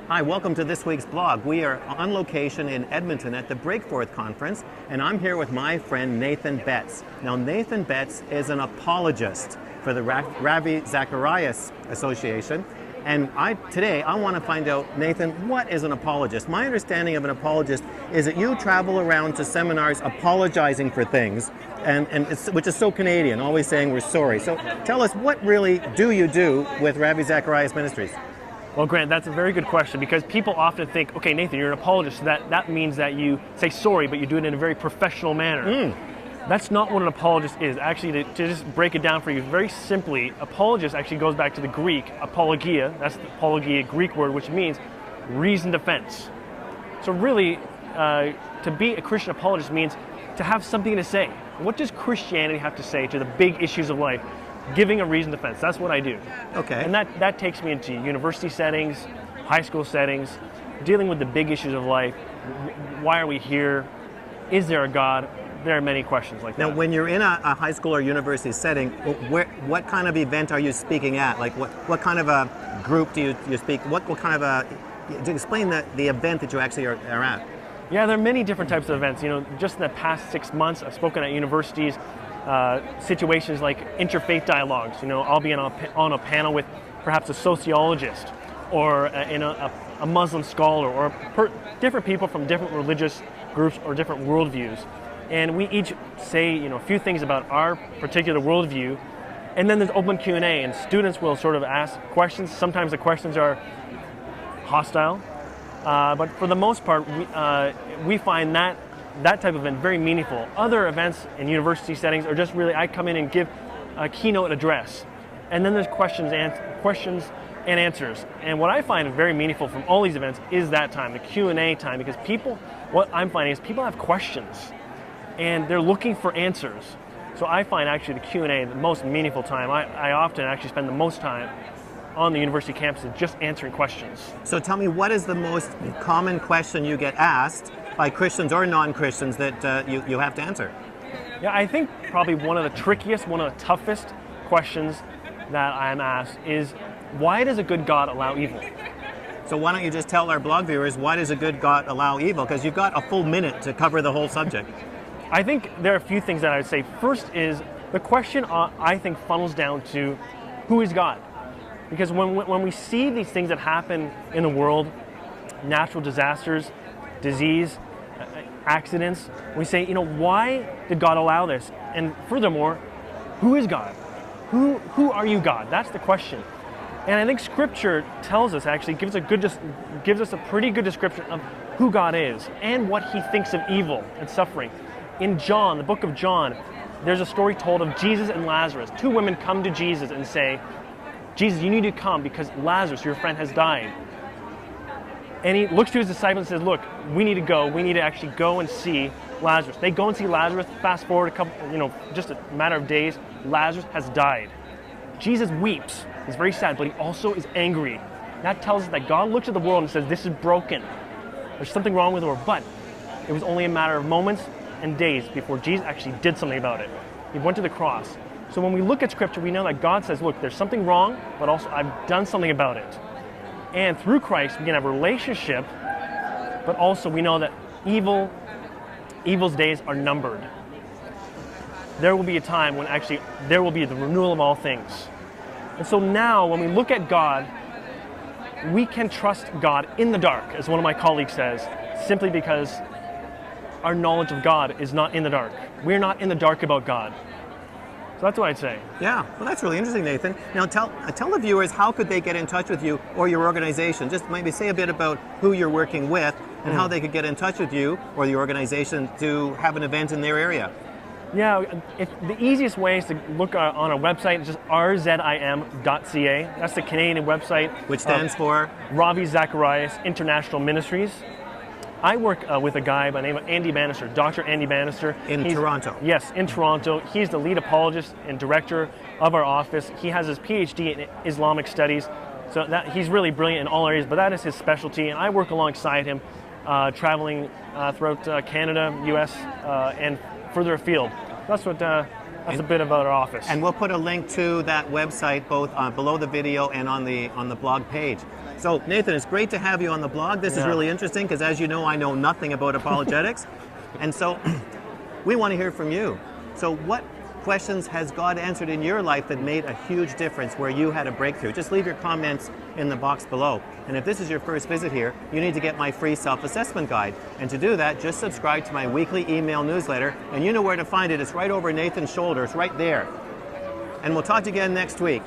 Hi, welcome to this week's blog. We are on location in Edmonton at the Breakforth Conference, and I'm here with my friend Nathan Betts. Now, Nathan Betts is an apologist for the Ravi Zacharias Association, and today I want to find out, Nathan, what is an apologist? My understanding of an apologist is that you travel around to seminars apologizing for things, which is so Canadian, always saying we're sorry. So tell us, what really do you do with Ravi Zacharias Ministries? Well, Grant, that's a very good question, because people often think, okay, Nathan, you're an apologist, so that means that you say sorry, but you do it in a very professional manner. That's not what an apologist is. Actually, to just break it down for you very simply, apologist actually goes back to the Greek, apologia. That's the apologia Greek word, which means reasoned defense. So really, to be a Christian apologist means to have something to say. What does Christianity have to say to the big issues of life? Giving a reasoned defense. That's what I do. Okay. And that takes me into university settings, high school settings, dealing with the big issues of life. Why are we here? Is there a God? There are many questions like that. Now, when you're in a high school or university setting, what kind of event are you speaking at? Like, what kind of a group do you speak? What kind of to explain the event that you actually are at? Yeah, there are many different types of events. Just in the past 6 months, I've spoken at universities, situations like interfaith dialogues. I'll be on a panel with perhaps a sociologist or a Muslim scholar or different people from different religious groups or different worldviews. And we each say a few things about our particular worldview, and then there's open Q&A, and students will sort of ask questions. Sometimes the questions are hostile, but for the most part, we find that type of event very meaningful. Other events in university settings are just really, I come in and give a keynote address, and then there's questions and answers. And what I find very meaningful from all these events is that time, the Q&A time, because what I'm finding is people have questions, and they're looking for answers. So I find actually the Q&A the most meaningful time. I often actually spend the most time on the university campuses just answering questions. So tell me, what is the most common question you get asked by Christians or non-Christians that you have to answer? Yeah, I think probably one of the trickiest, one of the toughest questions that I'm asked is, why does a good God allow evil? So why don't you just tell our blog viewers, why does a good God allow evil? Because you've got a full minute to cover the whole subject. I think there are a few things that I would say. First is, the question I think funnels down to, who is God? Because when we see these things that happen in the world, natural disasters, disease, accidents, we say, why did God allow this? And furthermore, who is God? Who are you, God? That's the question. And I think Scripture tells us, actually gives us a pretty good description of who God is and what He thinks of evil and suffering. In John, the book of John, there's a story told of Jesus and Lazarus. Two women come to Jesus and say, Jesus, you need to come because Lazarus, your friend, has died. And he looks to his disciples and says, look, we need to go. We need to actually go and see Lazarus. They go and see Lazarus. Fast forward just a matter of days, Lazarus has died. Jesus weeps. He's very sad, but he also is angry. That tells us that God looks at the world and says, this is broken. There's something wrong with the world. But it was only a matter of moments and days before Jesus actually did something about it. He went to the cross. So when we look at Scripture, we know that God says, look, there's something wrong, but also I've done something about it. And through Christ, we can have a relationship, but also we know that evil's days are numbered. There will be a time when actually there will be the renewal of all things. And so now when we look at God, we can trust God in the dark, as one of my colleagues says, simply because our knowledge of God is not in the dark. We're not in the dark about God. So that's what I'd say. Yeah, well, that's really interesting, Nathan. Now tell the viewers, how could they get in touch with you or your organization? Just maybe say a bit about who you're working with and how they could get in touch with you or the organization to have an event in their area. Yeah, the easiest way is to look on our website. It's just rzim.ca. That's the Canadian website. Which stands for? Ravi Zacharias International Ministries. I work with a guy by the name of Andy Bannister, Dr. Andy Bannister. In Toronto? Yes, in Toronto. He's the lead apologist and director of our office. He has his PhD in Islamic studies, so he's really brilliant in all areas, but that is his specialty, and I work alongside him, traveling throughout Canada, US, and further afield. That's a bit about our office. And we'll put a link to that website both below the video and on the blog page. So Nathan, it's great to have you on the blog. This is Yeah. really interesting because, as you know, I know nothing about apologetics. And so we want to hear from you. So what questions has God answered in your life that made a huge difference where you had a breakthrough? Just leave your comments in the box below. And if this is your first visit here, you need to get my free self-assessment guide. And to do that, just subscribe to my weekly email newsletter, and you know where to find it. It's right over Nathan's shoulder. It's right there. And we'll talk to you again next week.